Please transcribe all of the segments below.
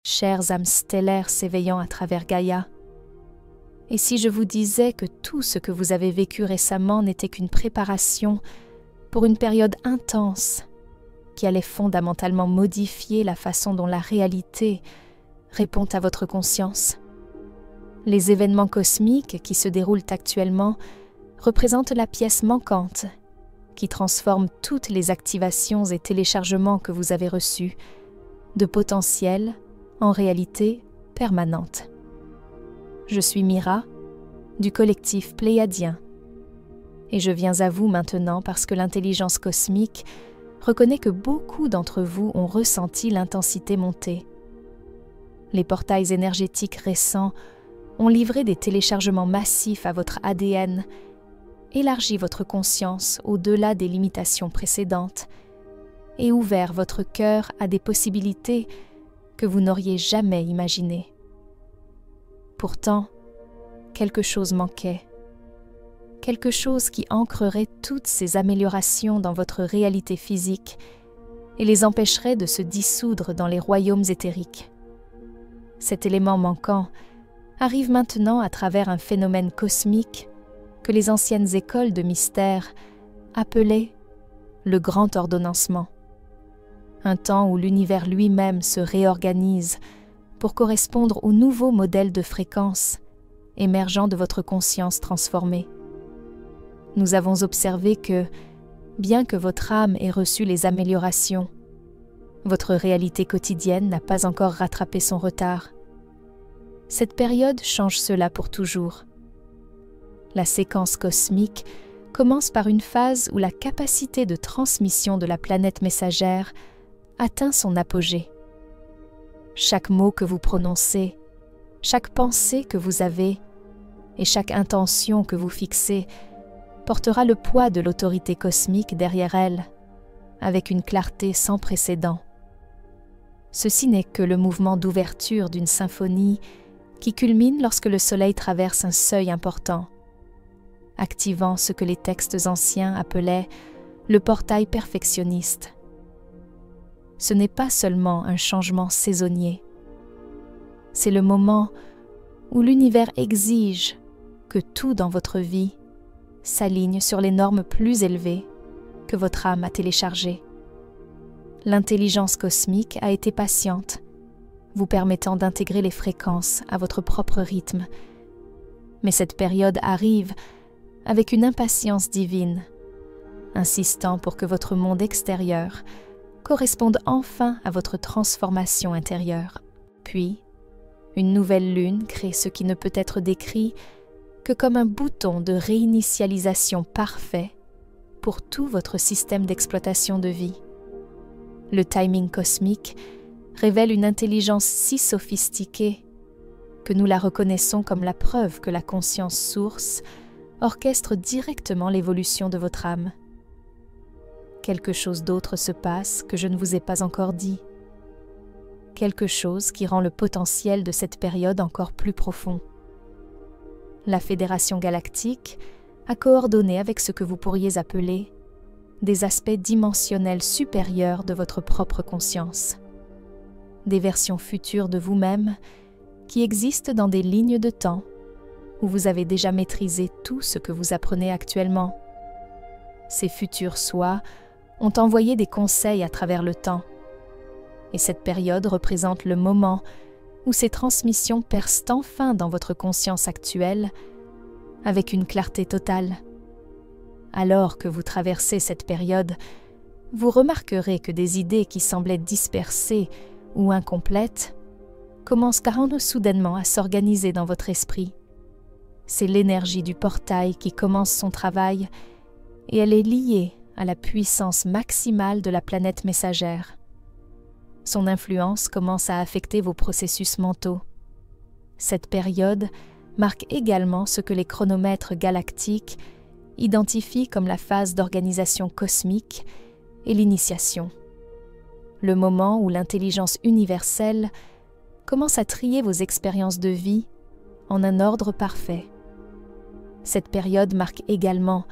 chères âmes stellaires s'éveillant à travers Gaïa. Et si je vous disais que tout ce que vous avez vécu récemment n'était qu'une préparation pour une période intense qui allait fondamentalement modifier la façon dont la réalité répond à votre conscience? Les événements cosmiques qui se déroulent actuellement représentent la pièce manquante qui transforme toutes les activations et téléchargements que vous avez reçus de potentiel en réalité permanente. Je suis Mira, du collectif Pléiadien, et je viens à vous maintenant parce que l'intelligence cosmique reconnaît que beaucoup d'entre vous ont ressenti l'intensité monter. Les portails énergétiques récents ont livré des téléchargements massifs à votre ADN, élargi votre conscience au-delà des limitations précédentes et ouvert votre cœur à des possibilités que vous n'auriez jamais imaginées. Pourtant, quelque chose manquait. Quelque chose qui ancrerait toutes ces améliorations dans votre réalité physique et les empêcherait de se dissoudre dans les royaumes éthériques. Cet élément manquant arrive maintenant à travers un phénomène cosmique que les anciennes écoles de mystère appelaient le grand ordonnancement. Un temps où l'univers lui-même se réorganise pour correspondre au nouveau modèle de fréquence émergeant de votre conscience transformée. Nous avons observé que, bien que votre âme ait reçu les améliorations, votre réalité quotidienne n'a pas encore rattrapé son retard. Cette période change cela pour toujours. La séquence cosmique commence par une phase où la capacité de transmission de la planète messagère atteint son apogée. Chaque mot que vous prononcez, chaque pensée que vous avez et chaque intention que vous fixez portera le poids de l'autorité cosmique derrière elle, avec une clarté sans précédent. Ceci n'est que le mouvement d'ouverture d'une symphonie qui culmine lorsque le soleil traverse un seuil important, activant ce que les textes anciens appelaient le portail perfectionniste. Ce n'est pas seulement un changement saisonnier, c'est le moment où l'univers exige que tout dans votre vie s'aligne sur les normes plus élevées que votre âme a téléchargées. L'intelligence cosmique a été patiente, vous permettant d'intégrer les fréquences à votre propre rythme. Mais cette période arrive avec une impatience divine, insistant pour que votre monde extérieur corresponde enfin à votre transformation intérieure. Puis, une nouvelle lune crée ce qui ne peut être décrit que comme un bouton de réinitialisation parfait pour tout votre système d'exploitation de vie. Le timing cosmique révèle une intelligence si sophistiquée que nous la reconnaissons comme la preuve que la conscience source orchestre directement l'évolution de votre âme. Quelque chose d'autre se passe que je ne vous ai pas encore dit. Quelque chose qui rend le potentiel de cette période encore plus profond. La Fédération galactique a coordonné avec ce que vous pourriez appeler des aspects dimensionnels supérieurs de votre propre conscience. Des versions futures de vous-même qui existent dans des lignes de temps où vous avez déjà maîtrisé tout ce que vous apprenez actuellement. Ces futurs soi ont envoyé des conseils à travers le temps, et cette période représente le moment où ces transmissions percent enfin dans votre conscience actuelle avec une clarté totale. Alors que vous traversez cette période, vous remarquerez que des idées qui semblaient dispersées ou incomplètes commencent soudainement à s'organiser dans votre esprit. C'est l'énergie du portail qui commence son travail et elle est liée à la puissance maximale de la planète messagère. Son influence commence à affecter vos processus mentaux. Cette période marque également ce que les chronomètres galactiques identifient comme la phase d'organisation cosmique et l'initiation. Le moment où l'intelligence universelle commence à trier vos expériences de vie en un ordre parfait. Cette période marque également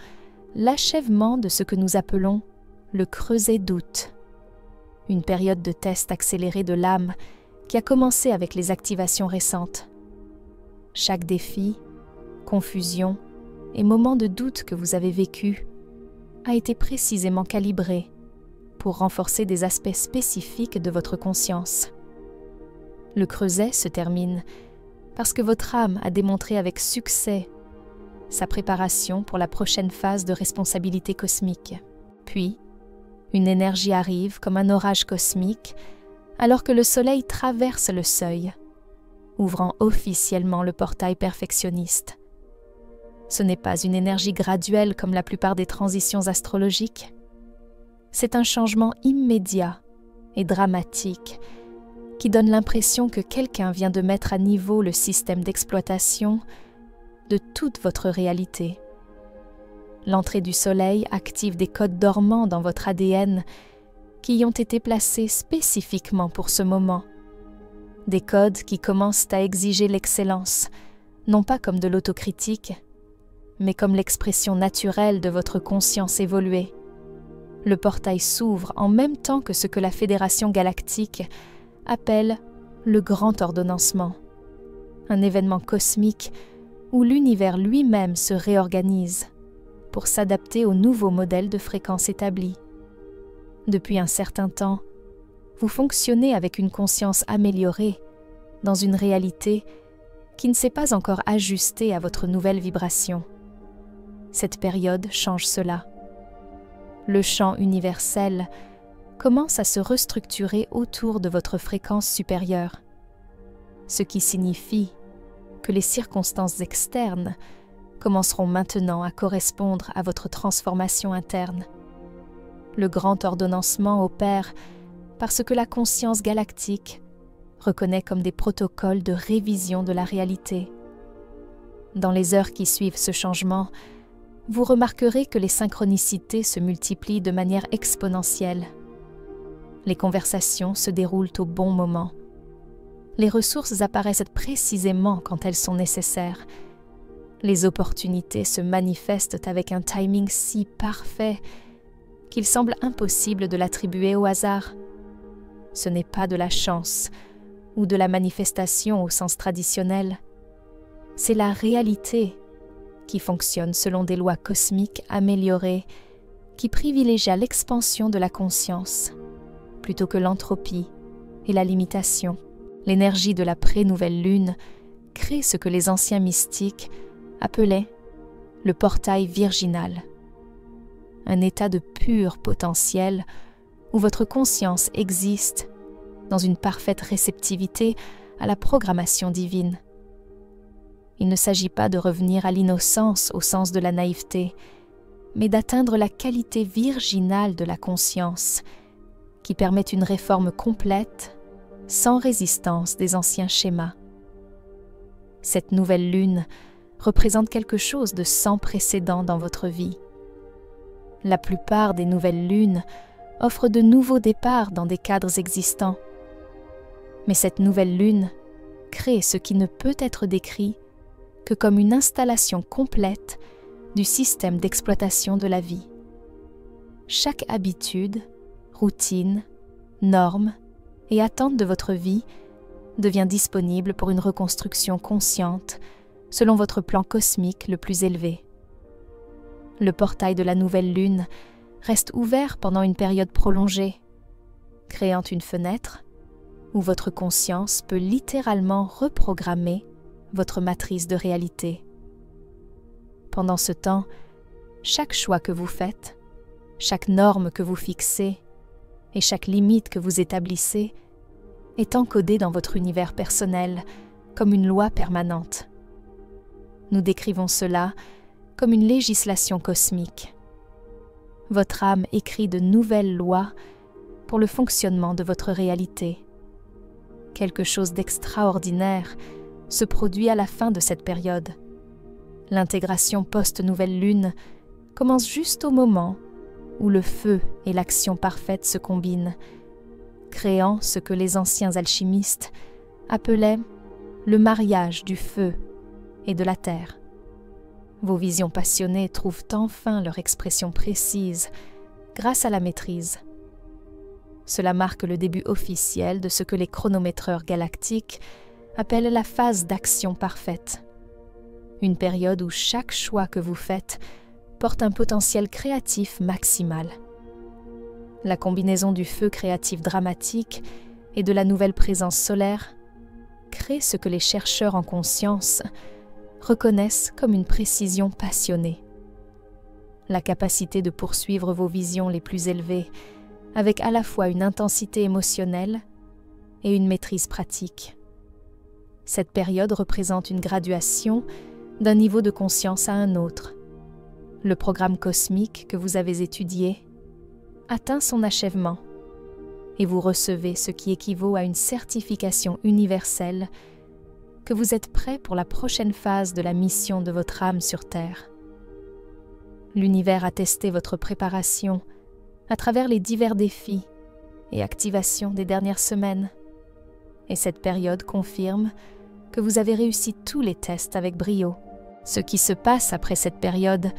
l'achèvement de ce que nous appelons le creuset d'août, une période de test accéléré de l'âme qui a commencé avec les activations récentes. Chaque défi, confusion et moment de doute que vous avez vécu a été précisément calibré pour renforcer des aspects spécifiques de votre conscience. Le creuset se termine parce que votre âme a démontré avec succès sa préparation pour la prochaine phase de responsabilité cosmique. Puis, une énergie arrive comme un orage cosmique alors que le soleil traverse le seuil, ouvrant officiellement le portail perfectionniste. Ce n'est pas une énergie graduelle comme la plupart des transitions astrologiques. C'est un changement immédiat et dramatique qui donne l'impression que quelqu'un vient de mettre à niveau le système d'exploitation de toute votre réalité. L'entrée du soleil active des codes dormants dans votre ADN qui y ont été placés spécifiquement pour ce moment. Des codes qui commencent à exiger l'excellence, non pas comme de l'autocritique, mais comme l'expression naturelle de votre conscience évoluée. Le portail s'ouvre en même temps que ce que la Fédération galactique appelle le grand ordonnancement, un événement cosmique où l'univers lui-même se réorganise pour s'adapter au nouveau modèle de fréquence établi. Depuis un certain temps, vous fonctionnez avec une conscience améliorée dans une réalité qui ne s'est pas encore ajustée à votre nouvelle vibration. Cette période change cela. Le champ universel commence à se restructurer autour de votre fréquence supérieure, ce qui signifie que les circonstances externes commenceront maintenant à correspondre à votre transformation interne. Le grand ordonnancement opère parce que la conscience galactique reconnaît comme des protocoles de révision de la réalité. Dans les heures qui suivent ce changement, vous remarquerez que les synchronicités se multiplient de manière exponentielle. Les conversations se déroulent au bon moment. Les ressources apparaissent précisément quand elles sont nécessaires. Les opportunités se manifestent avec un timing si parfait qu'il semble impossible de l'attribuer au hasard. Ce n'est pas de la chance ou de la manifestation au sens traditionnel. C'est la réalité qui fonctionne selon des lois cosmiques améliorées qui privilégient l'expansion de la conscience plutôt que l'entropie et la limitation. L'énergie de la pré-nouvelle lune crée ce que les anciens mystiques appelaient le portail virginal, un état de pur potentiel où votre conscience existe dans une parfaite réceptivité à la programmation divine. Il ne s'agit pas de revenir à l'innocence au sens de la naïveté, mais d'atteindre la qualité virginale de la conscience, qui permet une réforme complète, sans résistance des anciens schémas. Cette nouvelle lune représente quelque chose de sans précédent dans votre vie. La plupart des nouvelles lunes offrent de nouveaux départs dans des cadres existants. Mais cette nouvelle lune crée ce qui ne peut être décrit que comme une installation complète du système d'exploitation de la vie. Chaque habitude, routine, norme et attente de votre vie devient disponible pour une reconstruction consciente selon votre plan cosmique le plus élevé. Le portail de la nouvelle lune reste ouvert pendant une période prolongée, créant une fenêtre où votre conscience peut littéralement reprogrammer votre matrice de réalité. Pendant ce temps, chaque choix que vous faites, chaque norme que vous fixez et chaque limite que vous établissez est encodé dans votre univers personnel comme une loi permanente. Nous décrivons cela comme une législation cosmique. Votre âme écrit de nouvelles lois pour le fonctionnement de votre réalité. Quelque chose d'extraordinaire se produit à la fin de cette période. L'intégration post-nouvelle lune commence juste au moment où le feu et l'action parfaite se combinent, créant ce que les anciens alchimistes appelaient le mariage du feu et de la terre. Vos visions passionnées trouvent enfin leur expression précise grâce à la maîtrise. Cela marque le début officiel de ce que les chronométreurs galactiques appellent la phase d'action parfaite. Une période où chaque choix que vous faites porte un potentiel créatif maximal. La combinaison du feu créatif dramatique et de la nouvelle présence solaire crée ce que les chercheurs en conscience reconnaissent comme une précision passionnée. La capacité de poursuivre vos visions les plus élevées avec à la fois une intensité émotionnelle et une maîtrise pratique. Cette période représente une graduation d'un niveau de conscience à un autre. Le programme cosmique que vous avez étudié atteint son achèvement et vous recevez ce qui équivaut à une certification universelle que vous êtes prêt pour la prochaine phase de la mission de votre âme sur Terre. L'univers a testé votre préparation à travers les divers défis et activations des dernières semaines, et cette période confirme que vous avez réussi tous les tests avec brio. Ce qui se passe après cette période,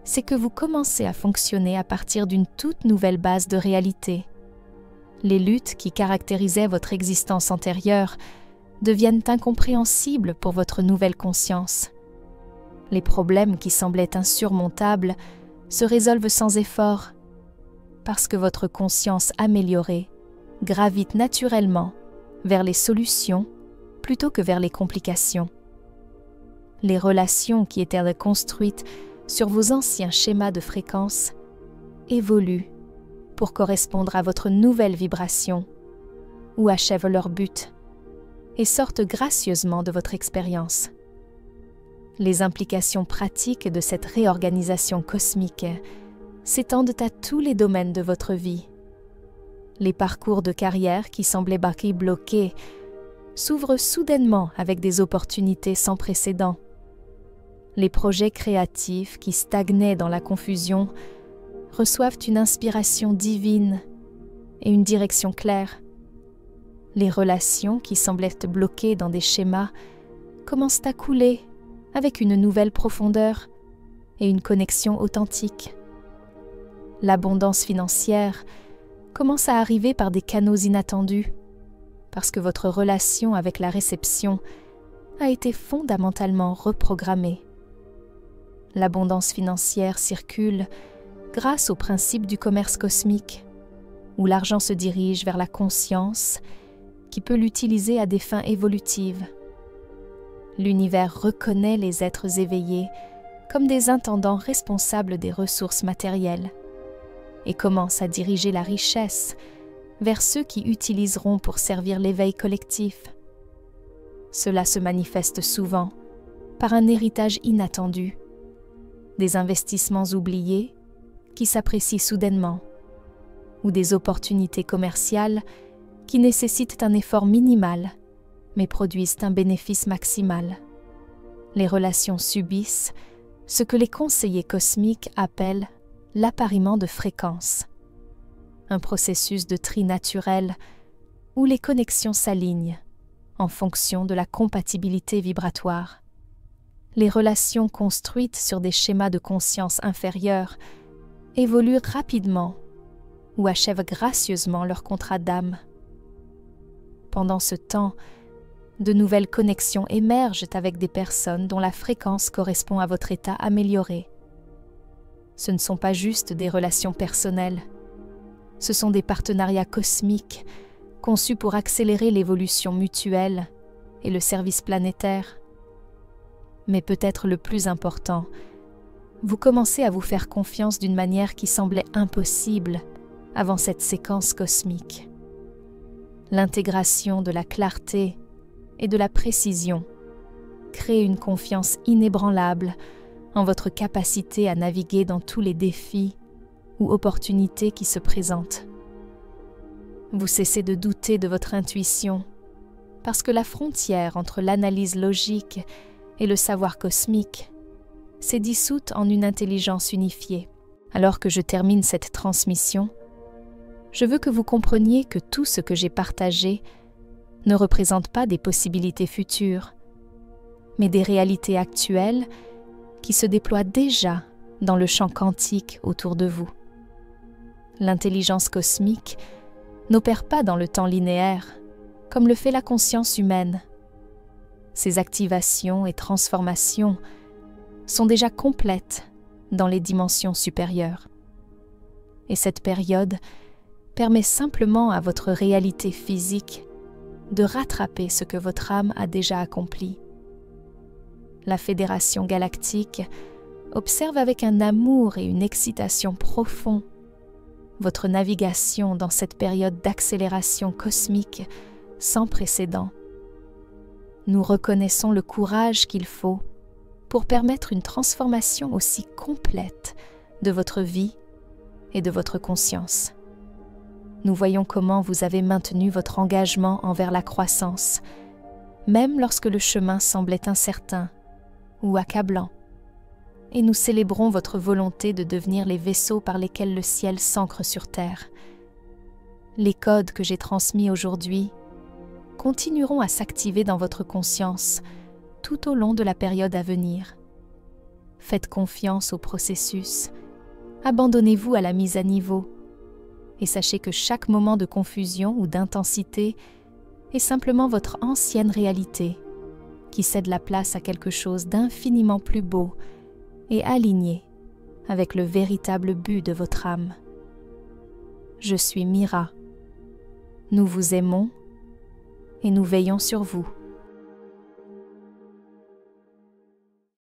c'est que vous commencez à fonctionner à partir d'une toute nouvelle base de réalité. Les luttes qui caractérisaient votre existence antérieure deviennent incompréhensibles pour votre nouvelle conscience. Les problèmes qui semblaient insurmontables se résolvent sans effort, parce que votre conscience améliorée gravite naturellement vers les solutions plutôt que vers les complications. Les relations qui étaient construites sur vos anciens schémas de fréquence évoluent pour correspondre à votre nouvelle vibration ou achèvent leur but et sortent gracieusement de votre expérience. Les implications pratiques de cette réorganisation cosmique s'étendent à tous les domaines de votre vie. Les parcours de carrière qui semblaient bloqués s'ouvrent soudainement avec des opportunités sans précédent. Les projets créatifs qui stagnaient dans la confusion reçoivent une inspiration divine et une direction claire. Les relations qui semblaient bloquées dans des schémas commencent à couler avec une nouvelle profondeur et une connexion authentique. L'abondance financière commence à arriver par des canaux inattendus, parce que votre relation avec la réception a été fondamentalement reprogrammée. L'abondance financière circule grâce au principe du commerce cosmique, où l'argent se dirige vers la conscience qui peut l'utiliser à des fins évolutives. L'univers reconnaît les êtres éveillés comme des intendants responsables des ressources matérielles et commence à diriger la richesse vers ceux qui utiliseront pour servir l'éveil collectif. Cela se manifeste souvent par un héritage inattendu, des investissements oubliés qui s'apprécient soudainement, ou des opportunités commerciales qui nécessitent un effort minimal mais produisent un bénéfice maximal. Les relations subissent ce que les conseillers cosmiques appellent l'appariement de fréquence, un processus de tri naturel où les connexions s'alignent en fonction de la compatibilité vibratoire. Les relations construites sur des schémas de conscience inférieurs évoluent rapidement ou achèvent gracieusement leur contrat d'âme. Pendant ce temps, de nouvelles connexions émergent avec des personnes dont la fréquence correspond à votre état amélioré. Ce ne sont pas juste des relations personnelles, ce sont des partenariats cosmiques conçus pour accélérer l'évolution mutuelle et le service planétaire. Mais peut-être le plus important, vous commencez à vous faire confiance d'une manière qui semblait impossible avant cette séquence cosmique. L'intégration de la clarté et de la précision crée une confiance inébranlable en votre capacité à naviguer dans tous les défis ou opportunités qui se présentent. Vous cessez de douter de votre intuition parce que la frontière entre l'analyse logique et le savoir cosmique s'est dissoute en une intelligence unifiée. Alors que je termine cette transmission, je veux que vous compreniez que tout ce que j'ai partagé ne représente pas des possibilités futures, mais des réalités actuelles qui se déploient déjà dans le champ quantique autour de vous. L'intelligence cosmique n'opère pas dans le temps linéaire, comme le fait la conscience humaine. Ces activations et transformations sont déjà complètes dans les dimensions supérieures. Et cette période permet simplement à votre réalité physique de rattraper ce que votre âme a déjà accompli. La Fédération galactique observe avec un amour et une excitation profonds votre navigation dans cette période d'accélération cosmique sans précédent. Nous reconnaissons le courage qu'il faut pour permettre une transformation aussi complète de votre vie et de votre conscience. Nous voyons comment vous avez maintenu votre engagement envers la croissance, même lorsque le chemin semblait incertain ou accablant. Et nous célébrons votre volonté de devenir les vaisseaux par lesquels le ciel s'ancre sur terre. Les codes que j'ai transmis aujourd'hui continueront à s'activer dans votre conscience tout au long de la période à venir. Faites confiance au processus, abandonnez-vous à la mise à niveau, et sachez que chaque moment de confusion ou d'intensité est simplement votre ancienne réalité qui cède la place à quelque chose d'infiniment plus beau et aligné avec le véritable but de votre âme. Je suis Mira. Nous vous aimons et nous veillons sur vous.